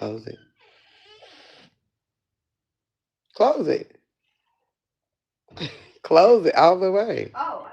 Close it. Close it. Close it all the way. Oh,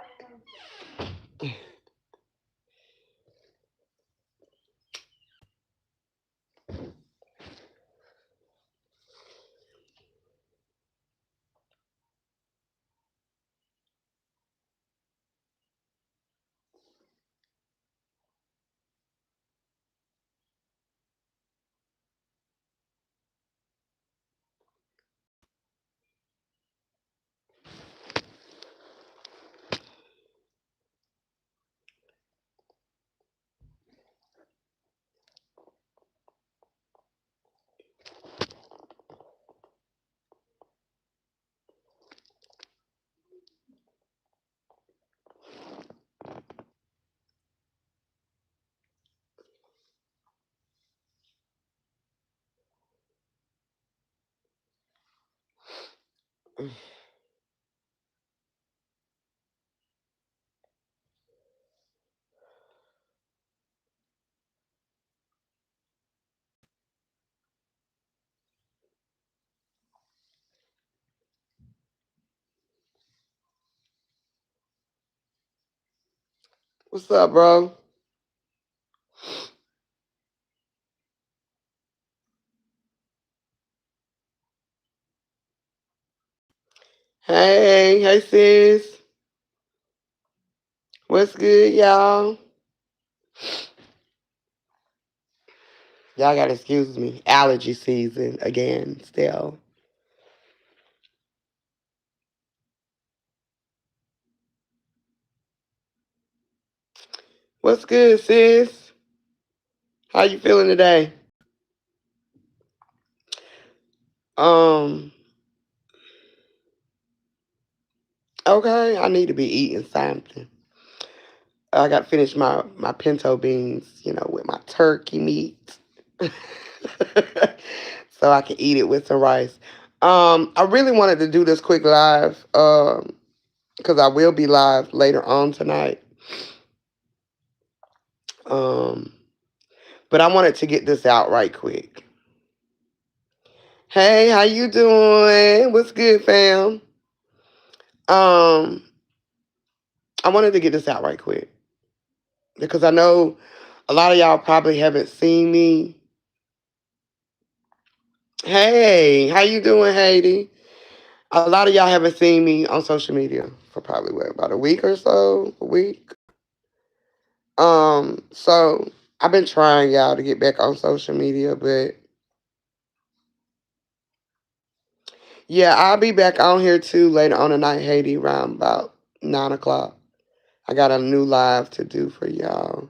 What's up, bro? Hey, hey, sis. What's good, y'all? Y'all gotta excuse me. Allergy season again, still. What's good, sis? How you feeling today? Um, okay, I need to be eating something. I got to finish my pinto beans, with my turkey meat. So I can eat it with some rice. I really wanted to do this quick live, because I will be live later on tonight. Um, but I wanted to get this out right quick. Hey, how you doing? What's good, fam? Um, I wanted to get this out right quick because I know a lot of y'all probably haven't seen me. Hey, how you doing, Haiti? A lot of y'all haven't seen me on social media for probably what, about a week or so, a week. So I've been trying y'all to get back on social media, but yeah, I'll be back on here too later on tonight, Haiti, around about 9 o'clock. I got a new live to do for y'all.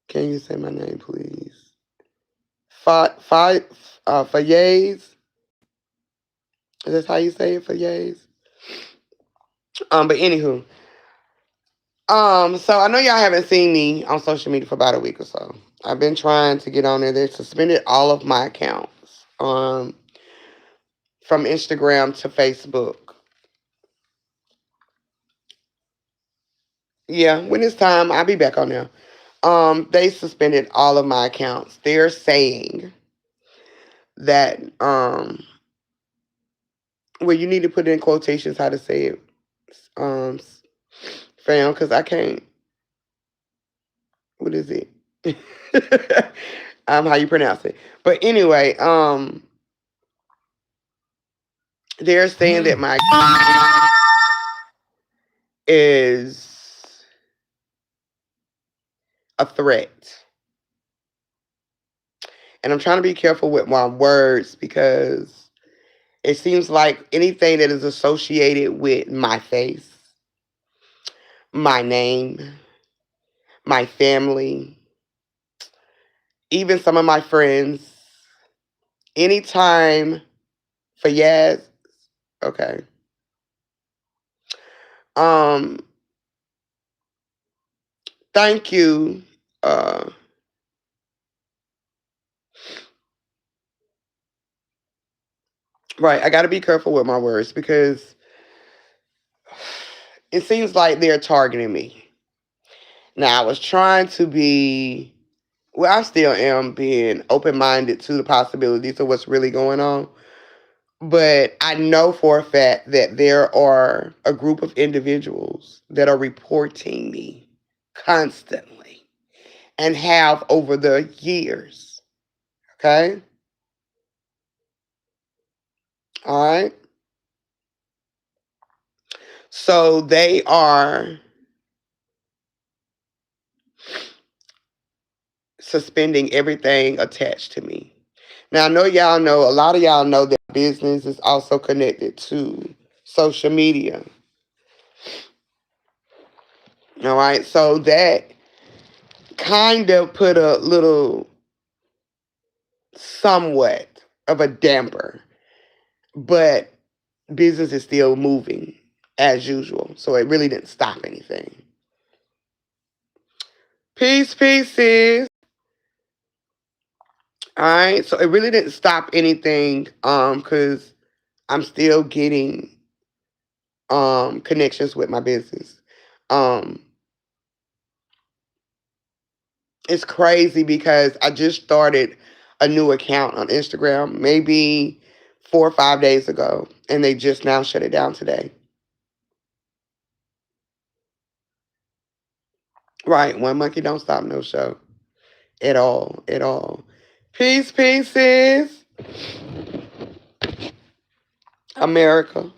Can you say my name, please? Fayez. Is that how you say it, Fayez? But anywho, so I know y'all haven't seen me on social media for about a week or so. I've been trying to get on there. They suspended all of my accounts, from Instagram to Facebook. Yeah, when it's time, I'll be back on there. They suspended all of my accounts. They're saying that, well, you need to put in quotations how to say it, um, fam, because I can't. What is it? How you pronounce it? But anyway, they're saying that my is a threat. And I'm trying to be careful with my words because it seems like anything that is associated with my face, my name, my family, even some of my friends, anytime for yes, okay. Um, Thank you. Uh, right, I got to be careful with my words because it seems like they're targeting me. Now, I was trying to be well, I still am being open minded to the possibilities of what's really going on. But I know for a fact that there are a group of individuals that are reporting me constantly and have over the years. Okay? All right? So they are suspending everything attached to me. Now, I know y'all know, a lot of y'all know that business is also connected to social media. All right? So that kind of put a little somewhat of a damper, but business is still moving as usual. So it really didn't stop anything. Peace, pieces. All right. So it really didn't stop anything because I'm still getting connections with my business. Um it's crazy because I just started a new account on Instagram maybe 4 or 5 days ago, and they just now shut it down today. Right, one monkey don't stop no show at all, at all. Peace, pieces, America.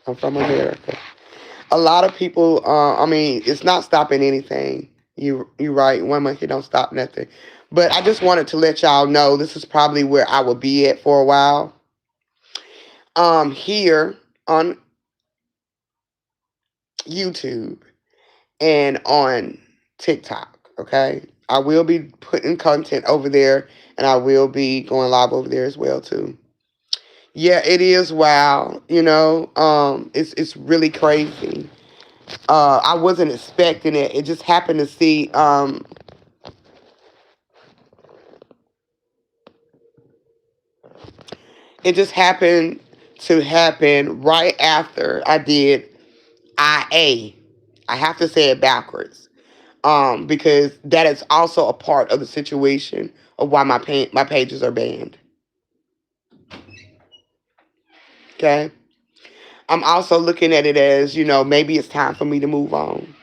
I'm from America. A lot of people. I mean, it's not stopping anything. You right. One monkey don't stop nothing. But I just wanted to let y'all know this is probably where I will be at for a while. Here on YouTube and on TikTok. Okay, I will be putting content over there, and I will be going live over there as well too. Yeah, it is. Wow, it's really crazy. I wasn't expecting it. It just happened to see. It just happened to happen right after I did IA. I have to say it backwards. Because that is also a part of the situation of why my pages are banned. Okay. I'm also looking at it as, maybe it's time for me to move on.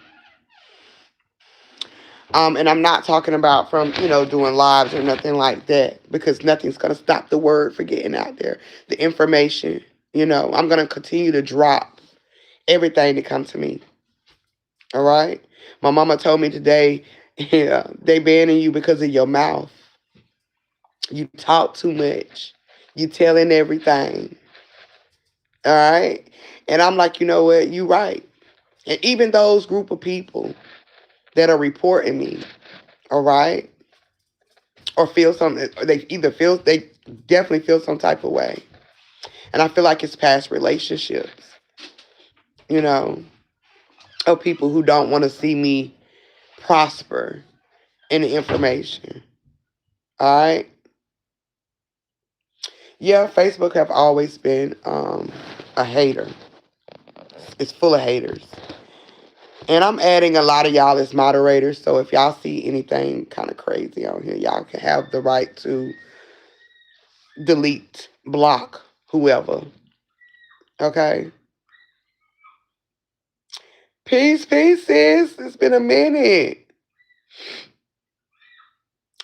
And I'm not talking about from, doing lives or nothing like that, because nothing's going to stop the word from getting out there. The information, I'm going to continue to drop everything that comes to me. All right. My mama told me today, yeah, they banning you because of your mouth. You talk too much. You telling everything. All right. And I'm like, you know what? You right. And even those group of people that are reporting me, all right, or feel something, or they definitely feel some type of way. And I feel like it's past relationships, you know, of people who don't want to see me prosper in the information. All right. Yeah, Facebook have always been a hater. It's full of haters. And I'm adding a lot of y'all as moderators. So if y'all see anything kind of crazy on here, y'all can have the right to delete, block whoever. Okay. Peace, peace, sis. It's been a minute.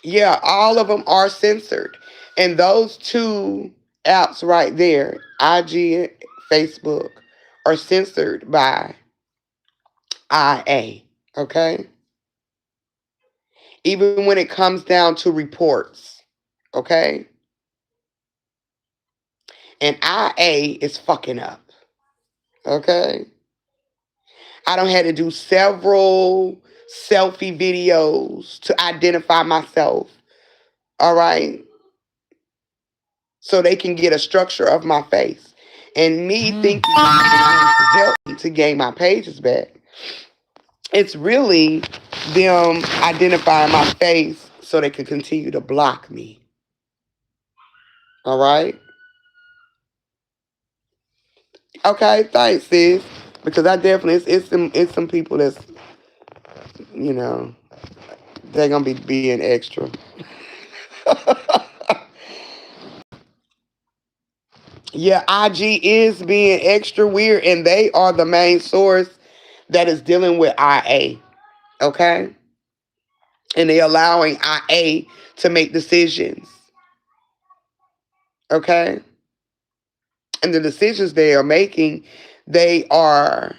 Yeah, all of them are censored. And those two apps right there, IG and Facebook, are censored by IA. Okay. Even when it comes down to reports. Okay. And IA is fucking up. Okay. I don't had to do several selfie videos to identify myself. All right. So they can get a structure of my face. And me thinking to help me to gain my pages back. It's really them identifying my face so they can continue to block me. All right. Okay, thanks, sis. Because I definitely it's some people that's you know They're gonna be being extra. Yeah, IG is being extra weird, and they are the main source that is dealing with IA. Okay, and they allowing IA to make decisions. Okay, and the decisions they are making, they are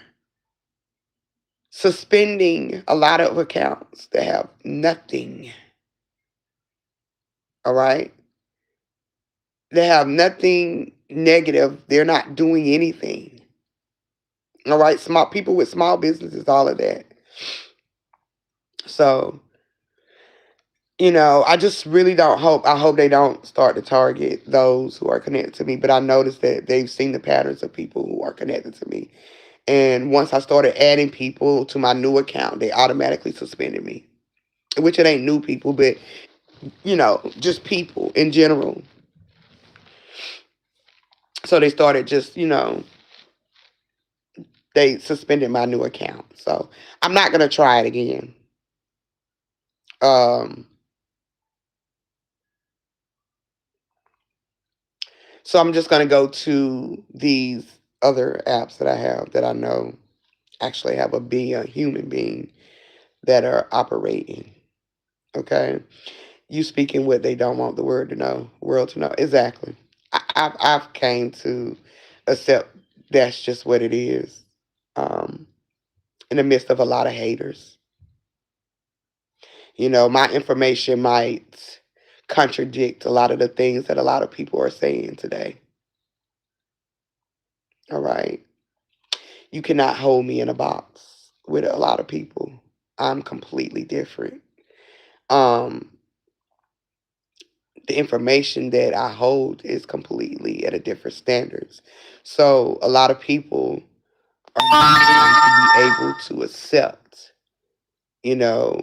suspending a lot of accounts that have nothing. All right, they have nothing negative. They're not doing anything. All right, small people with small businesses, all of that. So, I just really don't hope. I hope they don't start to target those who are connected to me. But I noticed that they've seen the patterns of people who are connected to me. And once I started adding people to my new account, they automatically suspended me. Which it ain't new people, but just people in general. So they started just, they suspended my new account. So I'm not gonna try it again. Um, so I'm just gonna go to these other apps that I have that I know actually have a being, a human being that are operating. Okay, you speaking what they don't want the world to know. Exactly. I've came to accept that's just what it is. Um, in the midst of a lot of haters, my information might contradict a lot of the things that a lot of people are saying today. All right, you cannot hold me in a box with a lot of people. I'm completely different. Um, the information that I hold is completely at a different standards. So a lot of people are not going to be able to accept, you know,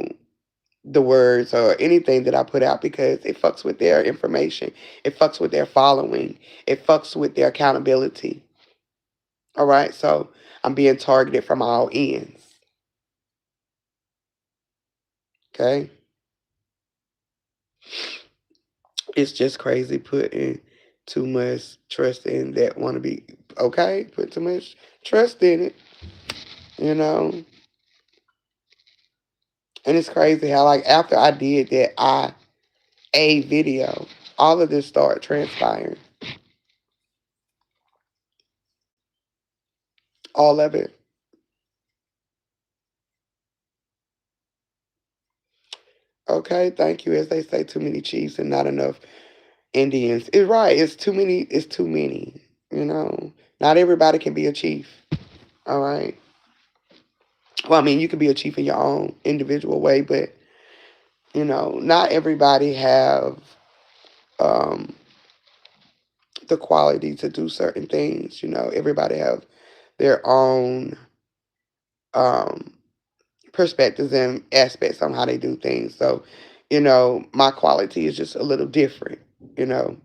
the words or anything that I put out because it fucks with their information. It fucks with their following. It fucks with their accountability. All right. So I'm being targeted from all ends. Okay. It's just crazy putting too much trust in that want to be okay. Put too much trust in it, you know. And it's crazy how like after I did that a video, all of this started transpiring. All of it. Okay, thank you. As they say, too many chiefs and not enough Indians. It's right. It's too many. It's too many. You know, not everybody can be a chief. All right. Well, I mean, you can be a chief in your own individual way, but not everybody have um, the quality to do certain things. Everybody have their own um, perspectives and aspects on how they do things. So, my quality is just a little different.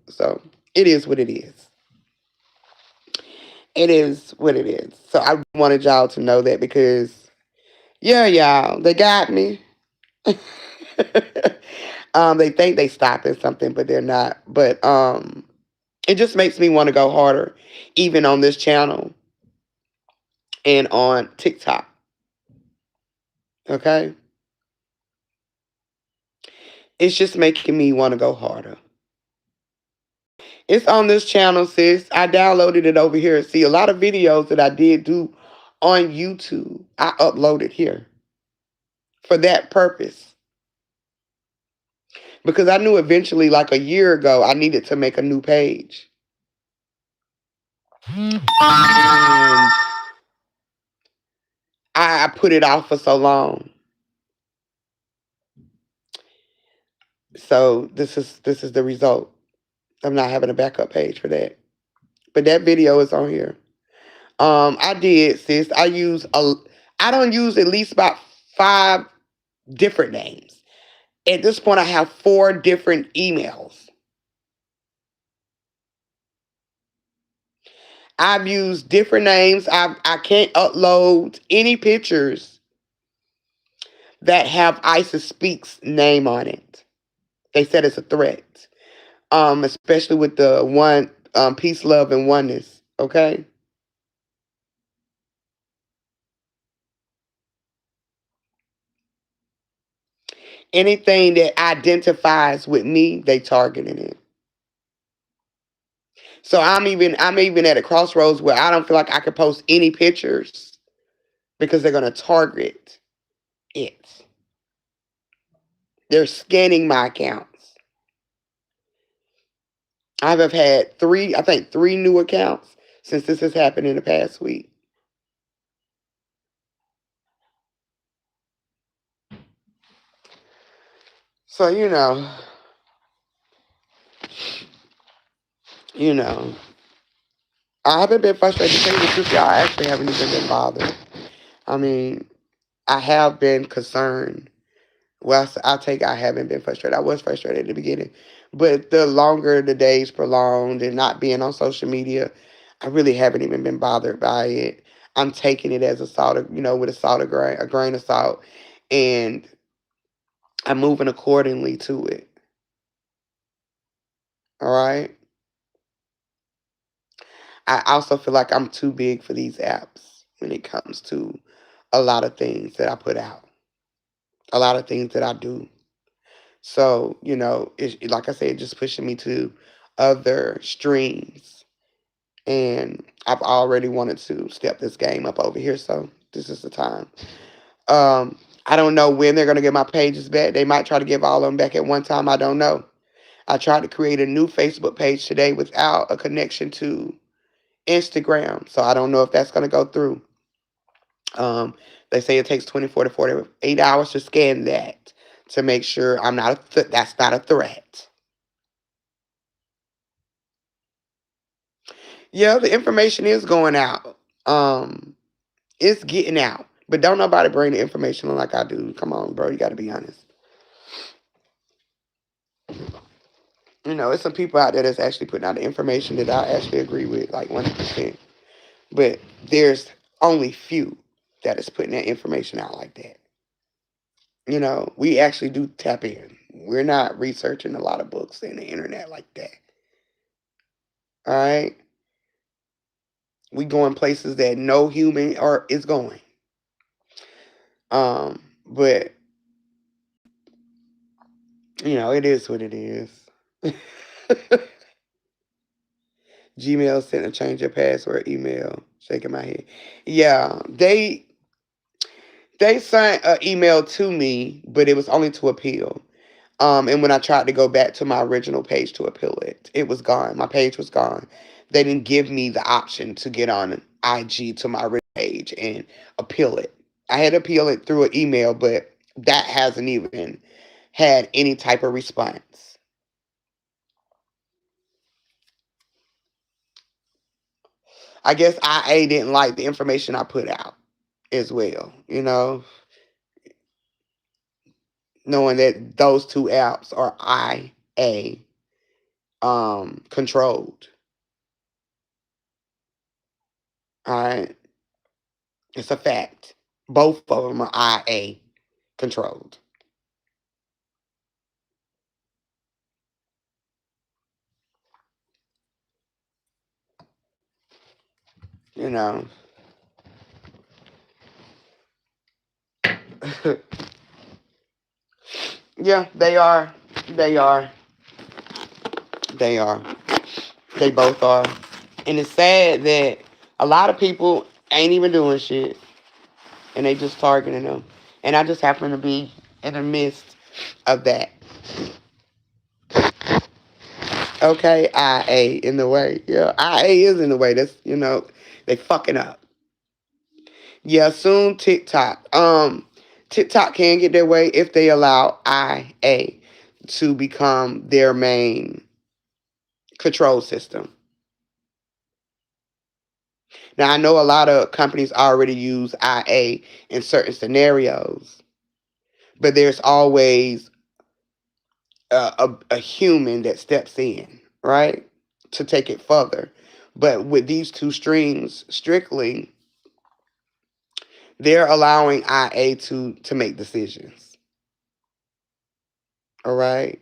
So it is what it is. It is what it is. So I wanted y'all to know that because, yeah, y'all, they got me. They think they stopping something, but they're not. But it just makes me want to go harder, even on this channel and on TikTok. Okay, it's just making me want to go harder. It's on this channel, sis. I downloaded it over here. See, a lot of videos that I did do on YouTube, I uploaded here for that purpose. Because I knew eventually, like a year ago, I needed to make a new page. And I put it off for so long. So this is the result. I'm not having a backup page for that. But that video is on here. I did, sis. I don't use at least about 5 different names. At this point, I have 4 different emails. I've used different names. I can't upload any pictures that have ISIS Speaks name on it. They said it's a threat. Especially with the one peace, love, and oneness. Okay. Anything that identifies with me, they targeting it. So I'm even at a crossroads where I don't feel like I could post any pictures because they're gonna target it. They're scanning my accounts. I've had I think three new accounts since this has happened in the past week. So you know, I haven't been frustrated. To tell you the truth, y'all, I actually haven't even been bothered. I mean, I have been concerned. Well, I haven't been frustrated. I was frustrated at the beginning. But the longer the days prolonged and not being on social media, I really haven't even been bothered by it. I'm taking it as a salt of, with a grain of salt. And I'm moving accordingly to it. All right. I also feel like I'm too big for these apps when it comes to a lot of things that I put out, a lot of things that I do. So, like I said, just pushing me to other streams. And I've already wanted to step this game up over here. So this is the time. I don't know when they're going to get my pages back. They might try to give all of them back at one time. I don't know. I tried to create a new Facebook page today without a connection to Instagram. So I don't know if that's going to go through. They say it takes 24 to 48 hours to scan that to make sure that's not a threat. Yeah, the information is going out. It's getting out. But don't nobody bring the information like I do. Come on, bro. You got to be honest. It's some people out there that's actually putting out the information that I actually agree with, like 100%. But there's only few that is putting that information out like that. We actually do tap in. We're not researching a lot of books in the internet like that. All right? We going places that no human or is going. But it is what it is. Gmail sent a change your password email. Shaking my head. Yeah, they sent an email to me, but it was only to appeal. And when I tried to go back to my original page to appeal it, it was gone. My page was gone. They didn't give me the option to get on IG to my original page and appeal it. I had to appeal it through an email, but that hasn't even had any type of response. I guess IA didn't like the information I put out as well, knowing that those two apps are IA controlled. All right. It's a fact. Both of them are IA controlled. You know. Yeah, they are. They are. They are. They both are. And it's sad that a lot of people ain't even doing shit. And they just targeting them. And I just happen to be in the midst of that. Okay, IA in the way. Yeah, IA is in the way. They fucking up. Yeah, soon TikTok. TikTok can get their way if they allow IA to become their main control system. Now I know a lot of companies already use IA in certain scenarios, but there's always a human that steps in, right, to take it further. But with these two streams strictly, They're allowing IA to make decisions. All right.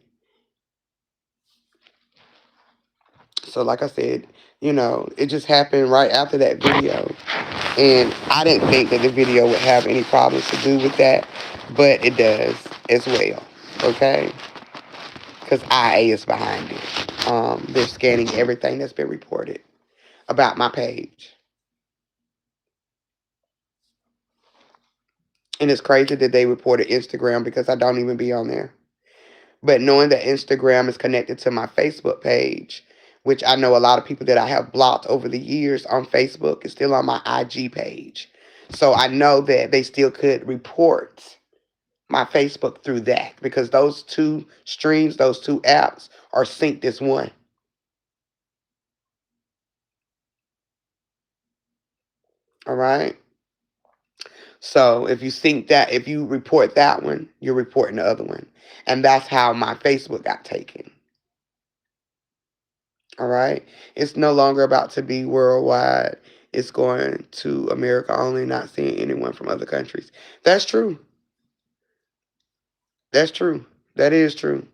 So like I said, it just happened right after that video. And I didn't think that the video would have any problems to do with that, but it does as well. Okay? Because IA is behind it. They're scanning everything that's been reported about my page. And it's crazy that they reported Instagram because I don't even be on there. But knowing that Instagram is connected to my Facebook page, which I know a lot of people that I have blocked over the years on Facebook is still on my IG page. So I know that they still could report my Facebook through that because those two streams, those two apps are synced as one. All right. So if you report that one, you're reporting the other one. And that's how my Facebook got taken. All right. It's no longer about to be worldwide. It's going to America only, not seeing anyone from other countries. That's true. That's true. That is true.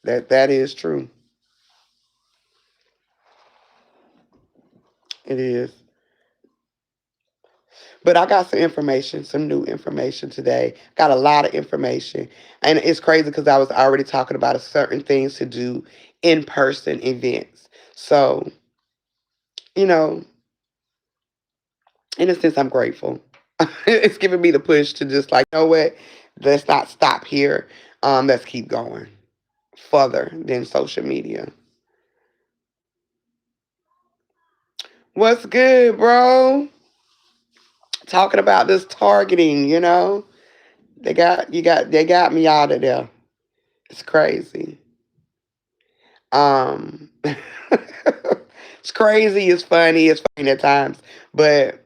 That is true. It is. But I got some information, some new information today. Got a lot of information. And it's crazy because I was already talking about certain things to do in person events. So, you know, in a sense, I'm grateful. It's giving me the push to just like, you know what? Let's not stop here. Let's keep going further than social media. What's good, bro? Talking about this targeting. They got me out of there. It's crazy. It's crazy, it's funny at times, but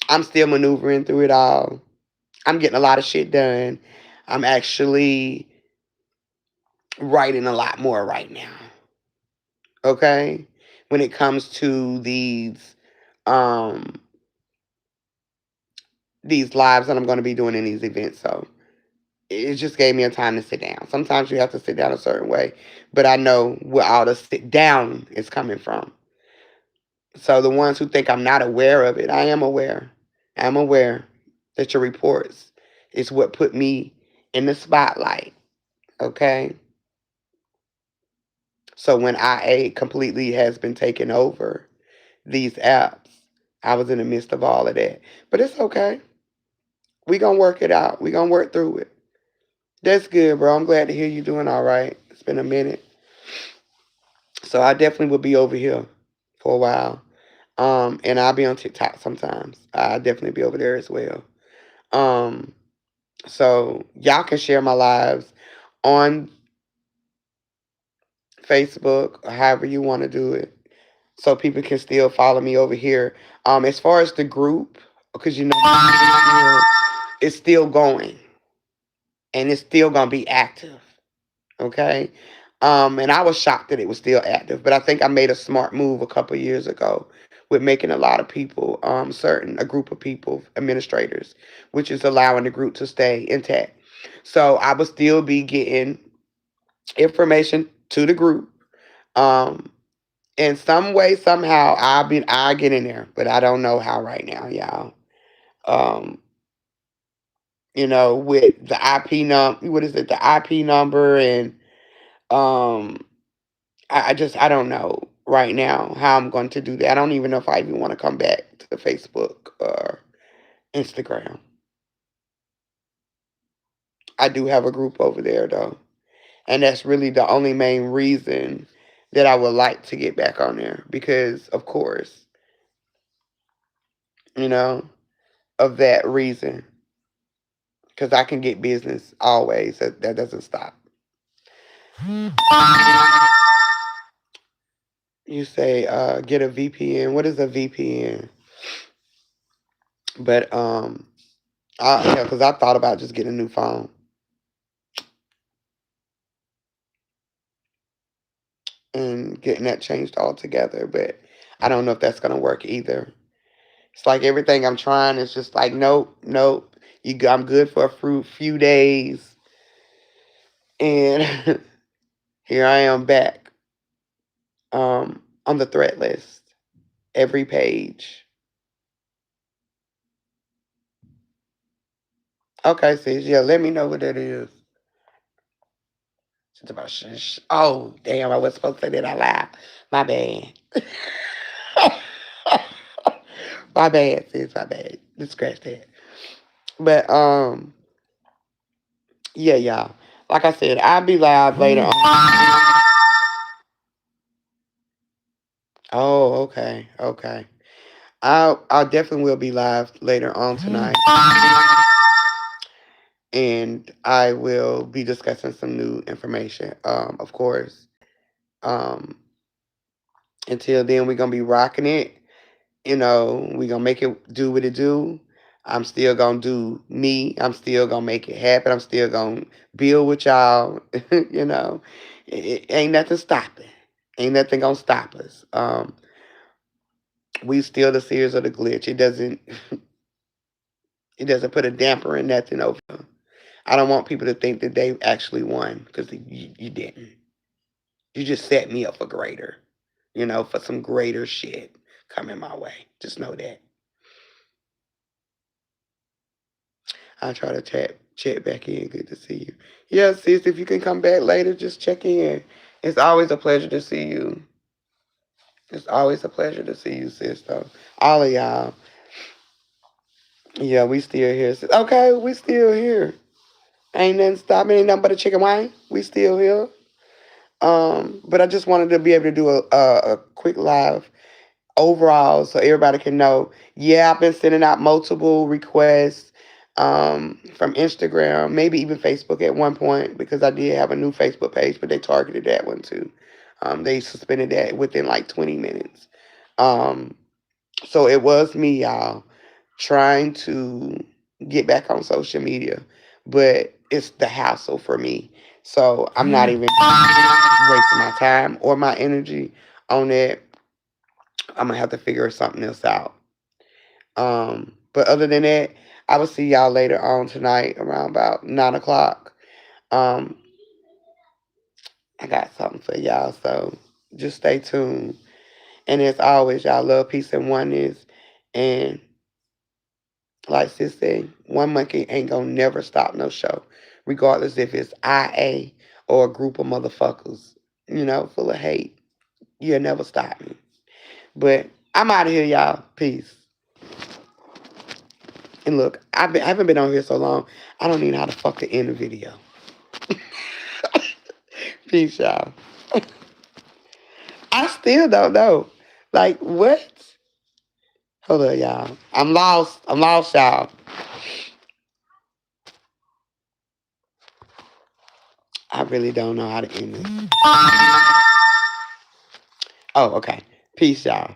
I'm still maneuvering through it all. I'm getting a lot of shit done. I'm actually writing a lot more right now. Okay? When it comes to um these lives that I'm going to be doing in these events. So it just gave me a time to sit down. Sometimes you have to sit down a certain way, but I know where all the sit down is coming from. So the ones who think I'm not aware of it, I am aware. I'm aware that your reports is what put me in the spotlight. Okay? So when IA completely has been taken over these apps, I was in the midst of all of that. But it's okay. We gonna work it out. We gonna work through it. That's good, bro. I'm glad to hear you doing all right. It's been a minute. So I definitely will be over here for a while. And I'll be on TikTok sometimes. I'll definitely be over there as well. Um, so y'all can share my lives on Facebook or however you want to do it. So people can still follow me over here. As far as the group, because it's still going and it's still gonna be active. Okay. And I was shocked that it was still active, but I think I made a smart move a couple of years ago with making a lot of people, a group of people, administrators, which is allowing the group to stay intact. So I will still be getting information to the group. Um, in some way, somehow, I get in there, but I don't know how right now, y'all. Um, with the IP what is it? The IP number and um I don't know right now how I'm going to do that. I don't even know if I even want to come back to Facebook or Instagram. I do have a group over there though. And that's really the only main reason that I would like to get back on there because of course, you know, of that reason. Because I can get business always. That doesn't stop. You say get a VPN. What is a VPN? But yeah, because I thought about just getting a new phone and getting that changed altogether. But I don't know if that's gonna work either. It's like everything I'm trying is just like, nope, nope. I'm good for a few days, and here I am back on the threat list every page. Okay, sis. Yeah, let me know what that is. It's about Oh, damn! I was supposed to say that out loud. My bad. My bad, sis. My bad. Just scratch that. But yeah, y'all. Like I said, I'll be live later on. Oh, okay, okay. I definitely will be live later on tonight, and I will be discussing some new information. Of course. Um, until then, we're gonna be rocking it. We're gonna make it do what it do. I'm still gonna do me. I'm still gonna make it happen. I'm still gonna build with y'all. It ain't nothing stopping. Ain't nothing gonna stop us. We still the seers of the glitch. It doesn't put a damper in nothing over. I don't want people to think that they actually won because you didn't. You just set me up for greater. For some greater shit coming my way. Just know that. I'll try to check back in. Good to see you. Yeah, sis, if you can come back later, just check in. It's always a pleasure to see you. It's always a pleasure to see you, sis, though. All of y'all. Yeah, we still here, sis. Okay, we still here. Ain't nothing stopping. Ain't nothing but a chicken wine. We still here. But I just wanted to be able to do a quick live overall so everybody can know. Yeah, I've been sending out multiple requests from Instagram, maybe even Facebook at one point because I did have a new Facebook page, but they targeted that one too. They suspended that within like 20 minutes. Um, so it was me, y'all, trying to get back on social media, but it's the hassle for me. So I'm not even wasting my time or my energy on it. I'm gonna have to figure something else out. But other than that, I will see y'all later on tonight around about 9 o'clock. Um, I got something for y'all, so just stay tuned. And as always, y'all love, peace, and oneness. And like sis said, one monkey ain't gonna never stop no show, regardless if it's IA or a group of motherfuckers, full of hate. You'll never stop me. But I'm out of here, y'all. Peace. And look, I haven't been on here so long. I don't even know how to fuck to end a video. Peace, y'all. I still don't know. Like, what? Hold on, y'all. I'm lost. I'm lost, y'all. I really don't know how to end this. Oh, okay. Peace, y'all.